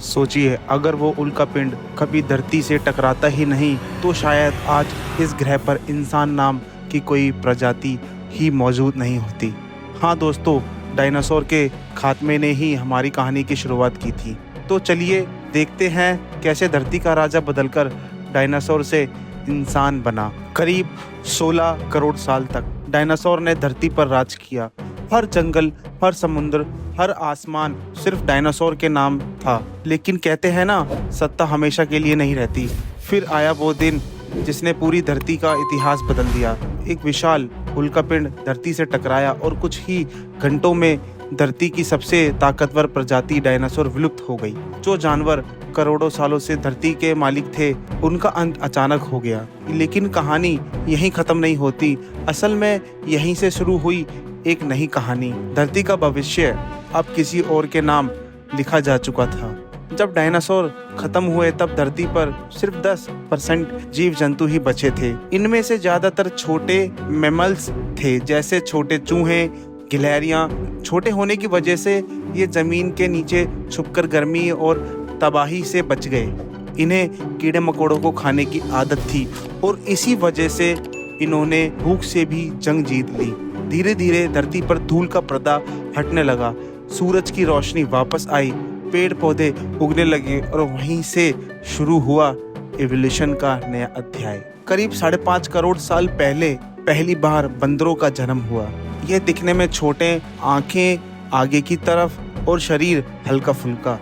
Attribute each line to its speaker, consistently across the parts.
Speaker 1: सोचिए, अगर वो उल्कापिंड कभी धरती से टकराता ही नहीं तो शायद आज इस ग्रह पर इंसान नाम की कोई प्रजाति ही मौजूद नहीं होती। हाँ दोस्तों, डायनासोर के खात्मे ने ही हमारी कहानी की शुरुआत की थी। तो चलिए देखते हैं कैसे धरती का राजा बदलकर डायनासोर से इंसान बना। करीब 16 करोड़ साल तक डायनासोर ने धरती पर राज किया। हर जंगल, हर समुद्र, हर आसमान सिर्फ डायनासोर के नाम था। लेकिन कहते हैं ना, सत्ता हमेशा के लिए नहीं रहती। फिर आया वो दिन जिसने पूरी धरती का इतिहास बदल दिया। एक विशाल उल्कापिंड धरती से टकराया और कुछ ही घंटों में धरती की सबसे ताकतवर प्रजाति डायनासोर विलुप्त हो गई। जो जानवर करोड़ों सालों से धरती के मालिक थे, उनका अंत अचानक हो गया। लेकिन कहानी यहीं खत्म नहीं होती। असल में यहीं से शुरू हुई एक नई कहानी। धरती का भविष्य अब किसी और के नाम लिखा जा चुका था। जब डायनासोर खत्म हुए तब धरती पर सिर्फ 10% जीव जंतु ही बचे थे। इनमें से ज्यादातर छोटे मैमल्स थे, जैसे छोटे चूहे, गिलहरियां। छोटे होने की वजह से ये जमीन के नीचे छुपकर गर्मी और तबाही से बच गए। इन्हें कीड़े मकोड़ों को खाने की आदत थी और इसी वजह से इन्होंने भूख से भी जंग जीत ली। धीरे धीरे धरती पर धूल का पर्दा हटने लगा, सूरज की रोशनी वापस आई, पेड़ पौधे उगने लगे और वहीं से शुरू हुआ एवोल्यूशन का नया अध्याय। करीब 5.5 करोड़ साल पहले पहली बार बंदरों का जन्म हुआ। यह दिखने में छोटे, आंखें आगे की तरफ और शरीर हल्का फुल्का।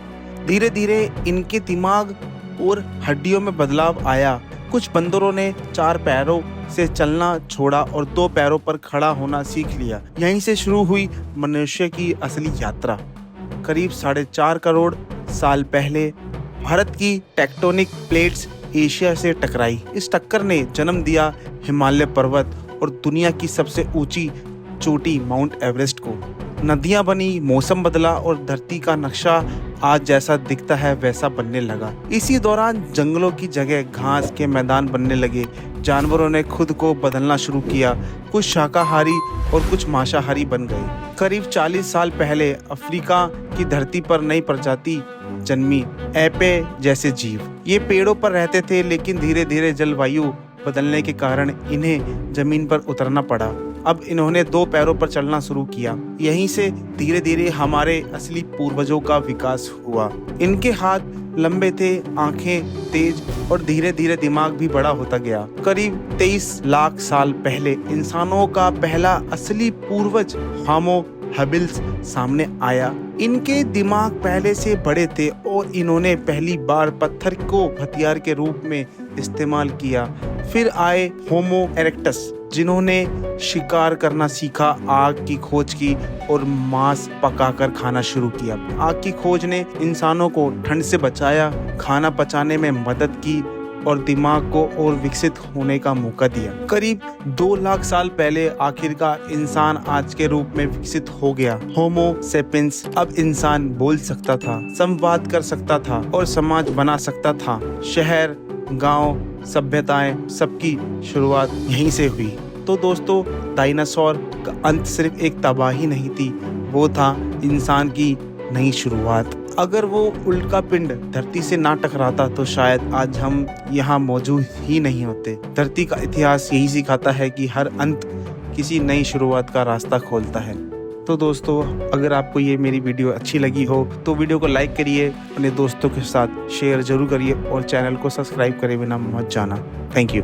Speaker 1: धीरे धीरे इनके दिमाग और हड्डियों में बदलाव आया। कुछ बंदरों ने 4 पैरों से चलना छोड़ा और 2 पैरों पर खड़ा होना सीख लिया। यहीं से शुरू हुई मनुष्य की असली यात्रा। करीब 4.5 करोड़ साल पहले भारत की टेक्टोनिक प्लेट्स एशिया से टकराई। इस टक्कर ने जन्म दिया हिमालय पर्वत और दुनिया की सबसे ऊंची चोटी माउंट एवरेस्ट को। नदियां बनी, मौसम बदला और धरती का नक्शा आज जैसा दिखता है वैसा बनने लगा। इसी दौरान जंगलों की जगह घास के मैदान बनने लगे। जानवरों ने खुद को बदलना शुरू किया। कुछ शाकाहारी और कुछ मांसाहारी बन गए। करीब 40 साल पहले अफ्रीका की धरती पर नई प्रजाति जन्मी, एपे जैसे जीव। ये पेड़ों पर रहते थे, लेकिन धीरे धीरे जलवायु बदलने के कारण इन्हें जमीन पर उतरना पड़ा। अब इन्होंने 2 पैरों पर चलना शुरू किया। यहीं से धीरे धीरे हमारे असली पूर्वजों का विकास हुआ। इनके हाथ लंबे थे, आंखें तेज और धीरे धीरे दिमाग भी बड़ा होता गया। करीब 23 लाख साल पहले इंसानों का पहला असली पूर्वज होमो हैबिलिस सामने आया। इनके दिमाग पहले से बड़े थे और इन्होंने पहली बार पत्थर को हथियार के रूप में इस्तेमाल किया। फिर आए होमो इरेक्टस, जिन्होंने शिकार करना सीखा, आग की खोज की और मांस पकाकर खाना शुरू किया। आग की खोज ने इंसानों को ठंड से बचाया, खाना पचाने में मदद की और दिमाग को और विकसित होने का मौका दिया। करीब 2 लाख साल पहले आखिरकार इंसान आज के रूप में विकसित हो गया। होमो सेपियंस अब इंसान बोल सकता था, संवाद कर सकता था और समाज बना सकता था। शहर, गांव, सभ्यताएं, सबकी शुरुआत यहीं से हुई। तो दोस्तों, डायनासोर का अंत सिर्फ एक तबाही नहीं थी, वो था इंसान की नई शुरुआत। अगर वो उल्कापिंड धरती से ना टकराता तो शायद आज हम यहाँ मौजूद ही नहीं होते। धरती का इतिहास यही सिखाता है कि हर अंत किसी नई शुरुआत का रास्ता खोलता है। तो दोस्तों, अगर आपको ये मेरी वीडियो अच्छी लगी हो तो वीडियो को लाइक करिए, अपने दोस्तों के साथ शेयर जरूर करिए और चैनल को सब्सक्राइब करे बिना मत जाना। Thank you.